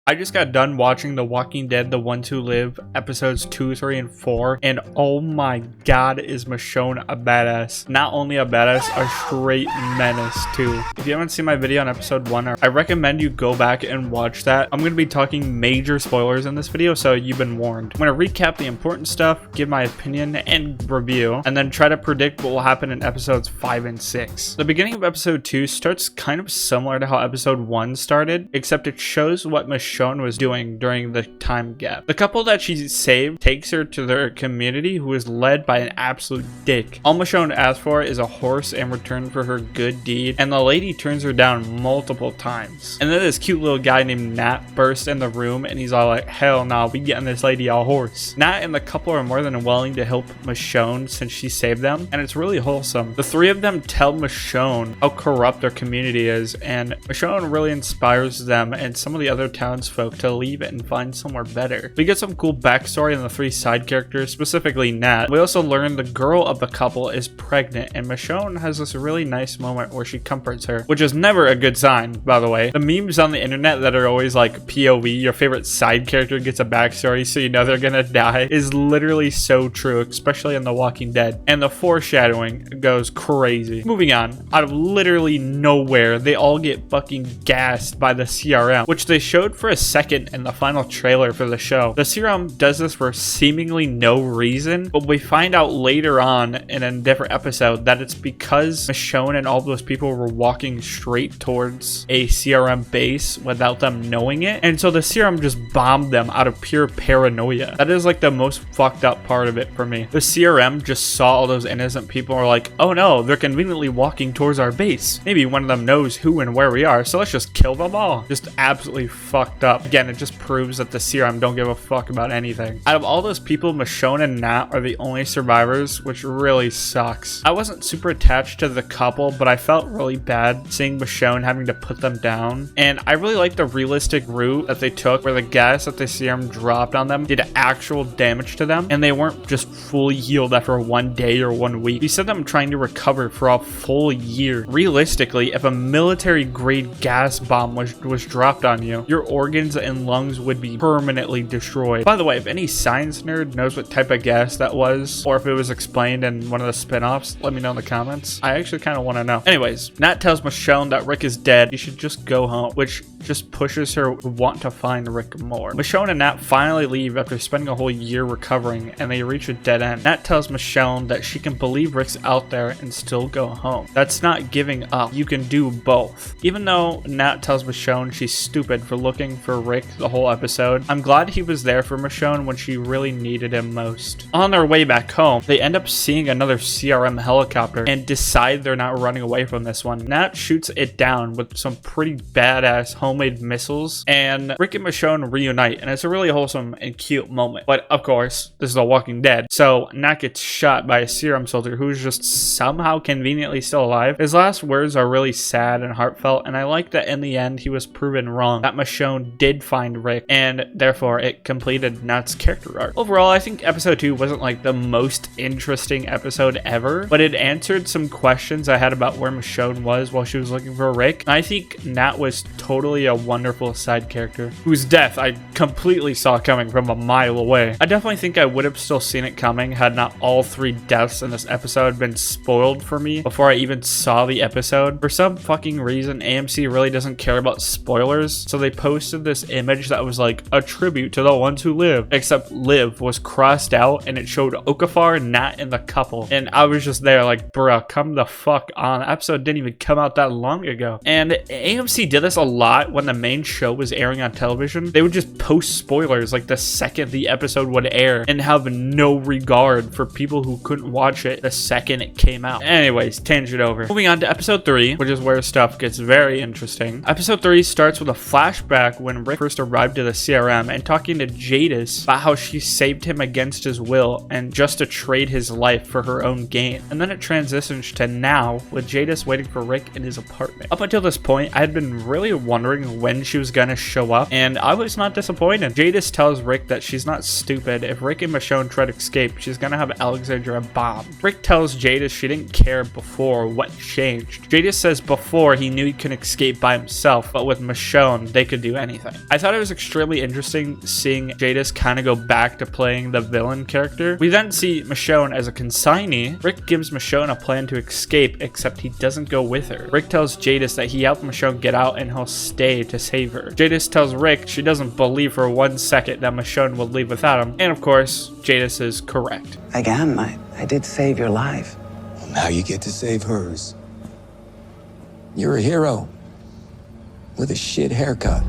I just got done watching The Walking Dead, The Ones Who Live, episodes 2, 3, and 4, and oh my god, is Michonne a badass. Not only a badass, a straight menace too. If you haven't seen my video on episode 1, I recommend you go back and watch that. I'm going to be talking major spoilers in this video, so you've been warned. I'm going to recap the important stuff, give my opinion and review, and then try to predict what will happen in episodes 5 and 6. The beginning of episode 2 starts kind of similar to how episode 1 started, except it shows what Michonne was doing during the time gap. The couple that she saved takes her to their community, who is led by an absolute dick. All Michonne asks for is a horse in return for her good deed, and the lady turns her down multiple times. And then this cute little guy named Nat bursts in the room, and he's all like, hell no, we getting this lady a horse. Nat and the couple are more than willing to help Michonne since she saved them, and it's really wholesome. The three of them tell Michonne how corrupt their community is, and Michonne really inspires them and some of the other townsfolk to leave it and find somewhere better. We get some cool backstory on the three side characters, specifically Nat. We also learn the girl of the couple is pregnant, and Michonne has this really nice moment where she comforts her, which is never a good sign, by the way. The memes on the internet that are always like POV, your favorite side character gets a backstory so you know they're gonna die, is literally so true, especially in The Walking Dead. And the foreshadowing goes crazy. Moving on, out of literally nowhere, they all get fucking gassed by the CRM, which they showed for a second in the final trailer for the show. The serum does this for seemingly no reason, but we find out later on in a different episode that it's because Michonne and all those people were walking straight towards a CRM base without them knowing it, and so the serum just bombed them out of pure paranoia. That is like the most fucked up part of it for me. The CRM just saw all those innocent people and were like, oh no, they're conveniently walking towards our base. Maybe one of them knows who and where we are, so let's just kill them all. Just absolutely fucked up. Again, it just proves that the serum don't give a fuck about anything. Out of all those people, Michonne and Nat are the only survivors, which really sucks. I wasn't super attached to the couple, but I felt really bad seeing Michonne having to put them down. And I really like the realistic route that they took, where the gas that the serum dropped on them did actual damage to them, and they weren't just fully healed after 1 day or 1 week. You said them trying to recover for a full year. Realistically, if a military grade gas bomb was dropped on you, your organs and lungs would be permanently destroyed. By the way, if any science nerd knows what type of gas that was, or if it was explained in one of the spin-offs, let me know in the comments. I actually kind of want to know. Anyways, Nat tells Michonne that Rick is dead. He should just go home, which just pushes her to want to find Rick more. Michonne and Nat finally leave after spending a whole year recovering, and they reach a dead end. Nat tells Michonne that she can believe Rick's out there and still go home. That's not giving up. You can do both. Even though Nat tells Michonne she's stupid for looking for Rick the whole episode, I'm glad he was there for Michonne when she really needed him most. On their way back home, they end up seeing another CRM helicopter and decide they're not running away from this one. Nat shoots it down with some pretty badass homemade missiles, and Rick and Michonne reunite, and it's a really wholesome and cute moment. But of course, this is The Walking Dead, so Nat gets shot by a serum soldier who's just somehow conveniently still alive. His last words are really sad and heartfelt, and I like that in the end he was proven wrong, that Michonne did find Rick, and therefore it completed Nat's character arc. Overall, I think episode 2 wasn't like the most interesting episode ever, but it answered some questions I had about where Michonne was while she was looking for Rick. I think Nat was totally a wonderful side character whose death I completely saw coming from a mile away. I definitely think I would have still seen it coming had not all 3 deaths in this episode been spoiled for me before I even saw the episode. For some fucking reason, AMC really doesn't care about spoilers, so they posted this image that was like a tribute to The Ones Who Live, except live was crossed out and it showed Okafar, Nat, and the couple, and I was just there like, bruh, come the fuck on. The episode didn't even come out that long ago. And AMC did this a lot when the main show was airing on television. They would just post spoilers like the second the episode would air and have no regard for people who couldn't watch it the second it came out. Anyways, tangent over. Moving on to episode 3, which is where stuff gets very interesting. Episode 3 starts with a flashback when Rick first arrived at the CRM and talking to Jadis about how she saved him against his will and just to trade his life for her own gain. And then it transitions to now with Jadis waiting for Rick in his apartment. Up until this point, I had been really wondering when she was gonna show up, and I was not disappointed. Jadis tells Rick that she's not stupid. If Rick and Michonne try to escape, she's gonna have Alexandria bombed. Rick tells Jadis she didn't care before. What changed? Jadis says before he knew he couldn't escape by himself, but with Michonne, they could do anything. anything. I thought it was extremely interesting seeing Jadis kind of go back to playing the villain character. We then see Michonne as a consignee. Rick gives Michonne a plan to escape, except he doesn't go with her. Rick tells Jadis that he helped Michonne get out and he'll stay to save her. Jadis tells Rick she doesn't believe for 1 second that Michonne would leave without him, and of course, Jadis is correct. Again, I did save your life. Well, now you get to save hers. You're a hero with a shit haircut.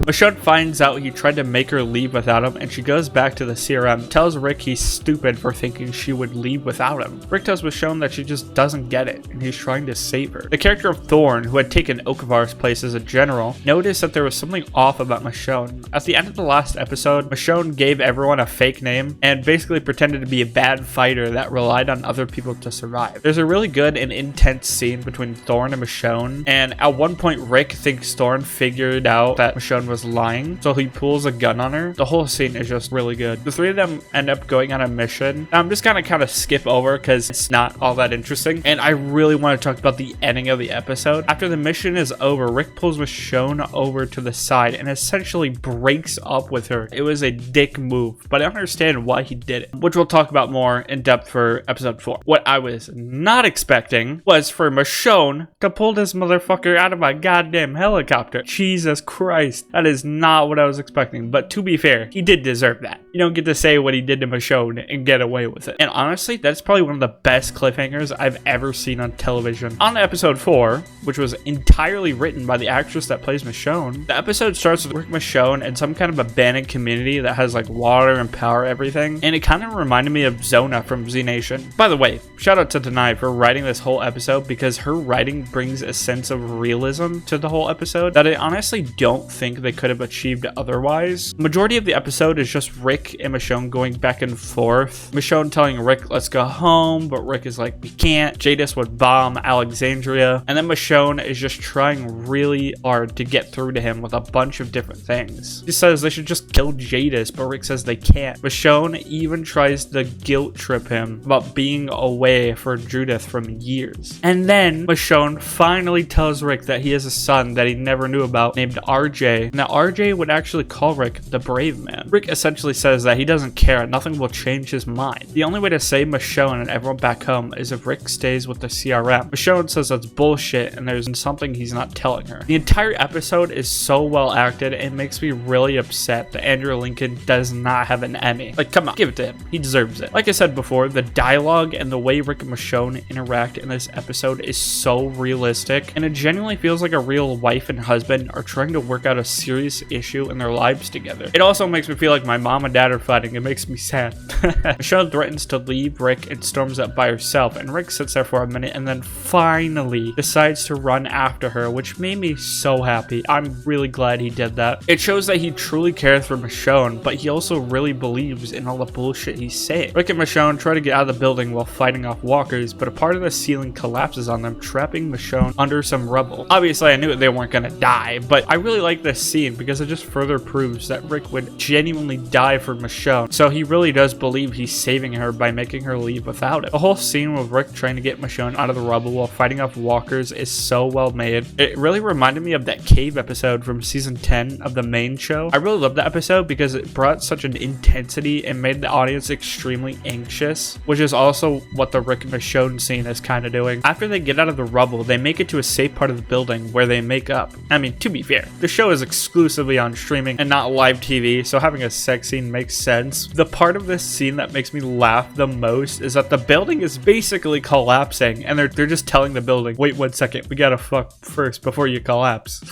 Michonne finds out he tried to make her leave without him, and she goes back to the CRM, tells Rick he's stupid for thinking she would leave without him. Rick tells Michonne that she just doesn't get it, and he's trying to save her. The character of Thorn, who had taken Okavar's place as a general, noticed that there was something off about Michonne. At the end of the last episode, Michonne gave everyone a fake name, and basically pretended to be a bad fighter that relied on other people to survive. There's a really good and intense scene between Thorn and Michonne, and at one point Rick thinks Thorn figured out that Michonne was lying, so he pulls a gun on her. The whole scene is just really good. The three of them end up going on a mission. Now, I'm just gonna kind of skip over because it's not all that interesting, and I really want to talk about the ending of the episode. After the mission is over, Rick pulls Michonne over to the side and essentially breaks up with her. It was a dick move, but I understand why he did it, which we'll talk about more in depth for episode 4. What I was not expecting was for Michonne to pull this motherfucker out of a goddamn helicopter. Jesus Christ, that is not what I was expecting, but to be fair, he did deserve that. You don't get to say what he did to Michonne and get away with it. And honestly, that's probably one of the best cliffhangers I've ever seen on television. On episode 4, which was entirely written by the actress that plays Michonne, the episode starts with Rick, Michonne, and some kind of abandoned community that has like water and power, everything, and it kind of reminded me of Zona from Z Nation. By the way, shout out to Denai for writing this whole episode, because her writing brings a sense of realism to the whole episode that I honestly don't think they could have achieved otherwise. Majority of the episode is just Rick and Michonne going back and forth. Michonne telling Rick, let's go home, but Rick is like, we can't. Jadis would bomb Alexandria, and then Michonne is just trying really hard to get through to him with a bunch of different things. She says they should just kill Jadis, but Rick says they can't. Michonne even tries to guilt trip him about being away for Judith from years. And then Michonne finally tells Rick that he has a son that he never knew about named RJ, and that RJ would actually call Rick the brave man. Rick essentially says that he doesn't care, nothing will change his mind. The only way to save Michonne and everyone back home is if Rick stays with the CRM. Michonne says that's bullshit and there's something he's not telling her. The entire episode is so well acted, it makes me really upset that Andrew Lincoln does not have an Emmy. Like, come on, give it to him. He deserves it. Like I said before, the dialogue and the way Rick and Michonne interact in this episode is so realistic, and it genuinely feels like a real wife and husband are trying to work out a serious issue in their lives together. It also makes me feel like my mom and dad are fighting. It makes me sad. Michonne threatens to leave Rick and storms up by herself, and Rick sits there for a minute and then finally decides to run after her, which made me so happy. I'm really glad he did that. It shows that he truly cares for Michonne, but he also really believes in all the bullshit he's saying. Rick and Michonne try to get out of the building while fighting off walkers, but a part of the ceiling collapses on them, trapping Michonne under some rubble. Obviously, I knew they weren't gonna die, but I really like this scene because it just further proves that Rick would genuinely die for Michonne, so he really does believe he's saving her by making her leave without him. The whole scene with Rick trying to get Michonne out of the rubble while fighting off walkers is so well made. It really reminded me of that cave episode from season 10 of the main show. I really loved that episode because it brought such an intensity and made the audience extremely anxious, which is also what the Rick and Michonne scene is kind of doing. After they get out of the rubble, they make it to a safe part of the building where they make up. I mean, to be fair, the show is exclusively on streaming and not live TV, so having a sex scene makes sense. The part of this scene that makes me laugh the most is that the building is basically collapsing, and they're just telling the building, wait 1 second, we gotta fuck first before you collapse.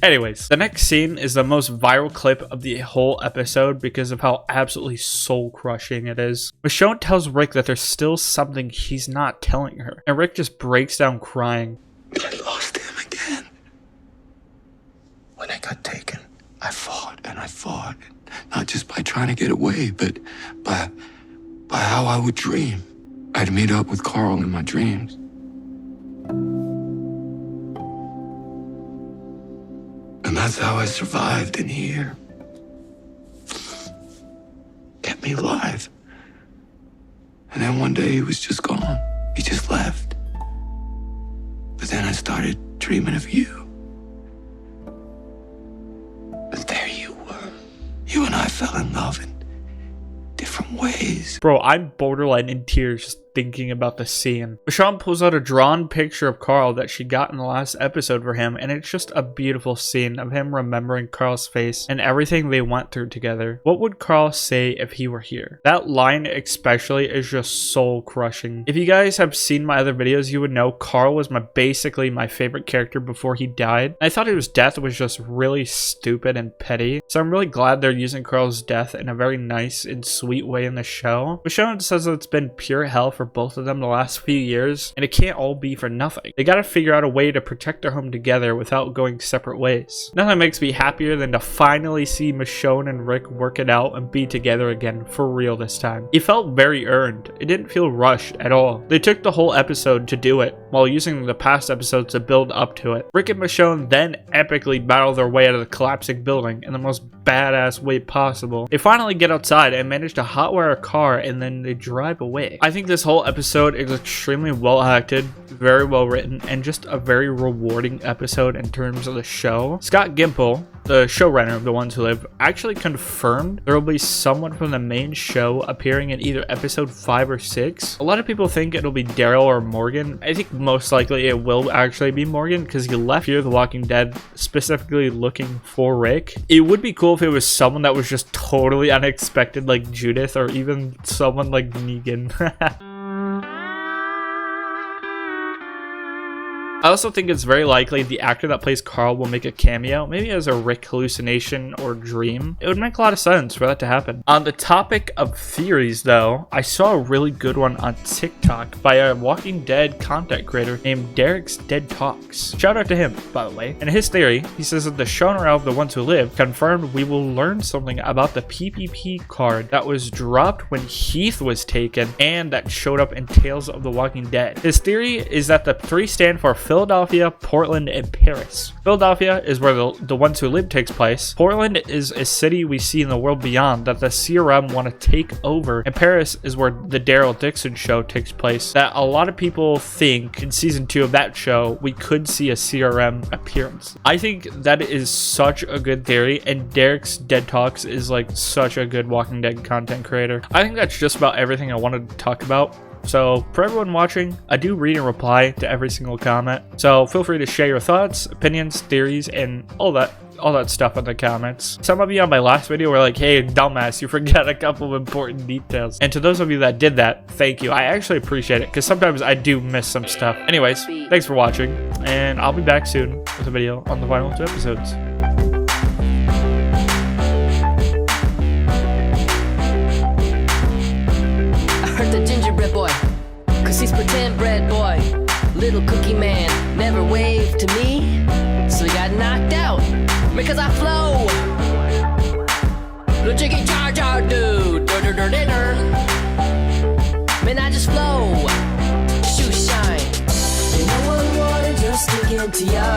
Anyways, the next scene is the most viral clip of the whole episode because of how absolutely soul-crushing it is. Michonne tells Rick that there's still something he's not telling her, and Rick just breaks down crying. I lost him again. When I got taken, I fought and I fought. Not just by trying to get away, but by how I would dream. I'd meet up with Carl in my dreams. And that's how I survived in here. Kept me alive. And then one day he was just gone. He just left. But then I started dreaming of you. You and I fell in love in different ways. Bro, I'm borderline in tears just thinking about the scene. Michonne pulls out a drawn picture of Carl that she got in the last episode for him, and it's just a beautiful scene of him remembering Carl's face and everything they went through together. What would Carl say if he were here? That line especially is just soul crushing. If you guys have seen my other videos, you would know Carl was basically my favorite character before he died. I thought his death was just really stupid and petty, so I'm really glad they're using Carl's death in a very nice and sweet way in the show. Michonne says that it's been pure hell for both of them the last few years, and it can't all be for nothing. They gotta figure out a way to protect their home together without going separate ways. Nothing makes me happier than to finally see Michonne and Rick work it out and be together again for real this time. It felt very earned. It didn't feel rushed at all. They took the whole episode to do it, while using the past episodes to build up to it. Rick and Michonne then epically battle their way out of the collapsing building in the most badass way possible. They finally get outside and manage to hotwire a car, and then they drive away. I think this whole episode is extremely well acted, very well written, and just a very rewarding episode in terms of the show. Scott Gimple, the showrunner of The Ones Who Live, actually confirmed there will be someone from the main show appearing in either episode 5 or 6. A lot of people think it'll be Daryl or Morgan. I think most likely it will actually be Morgan because he left Fear the Walking Dead specifically looking for Rick. It would be cool if it was someone that was just totally unexpected like Judith, or even someone like Negan. I also think it's very likely the actor that plays Carl will make a cameo, maybe as a Rick hallucination or dream. It would make a lot of sense for that to happen. On the topic of theories though, I saw a really good one on TikTok by a Walking Dead content creator named Derek's Dead Talks. Shout out to him, by the way. In his theory, he says that the showrunner of The Ones Who Live confirmed we will learn something about the PPP card that was dropped when Heath was taken and that showed up in Tales of the Walking Dead. His theory is that the 3 stand for Philadelphia, Portland, and Paris. Philadelphia is where the Ones Who Live takes place. Portland is a city we see in the world beyond that the CRM want to take over. And Paris is where the Daryl Dixon show takes place. That a lot of people think in season 2 of that show, we could see a CRM appearance. I think that is such a good theory, and Derek's Dead Talks is like such a good Walking Dead content creator. I think that's just about everything I wanted to talk about. So for everyone watching, I do read and reply to every single comment. So feel free to share your thoughts, opinions, theories, and all that stuff in the comments. Some of you on my last video were like, hey, dumbass, you forgot a couple of important details. And to those of you that did that, thank you. I actually appreciate it because sometimes I do miss some stuff. Anyways, thanks for watching, and I'll be back soon with a video on the final 2 episodes. Cause he's pretend bread boy, little cookie man, never waved to me, so he got knocked out, because I flow. Little Jiggy Jar Jar dude, man, I just flow, shoe shine. And no one wanted just to get to ya.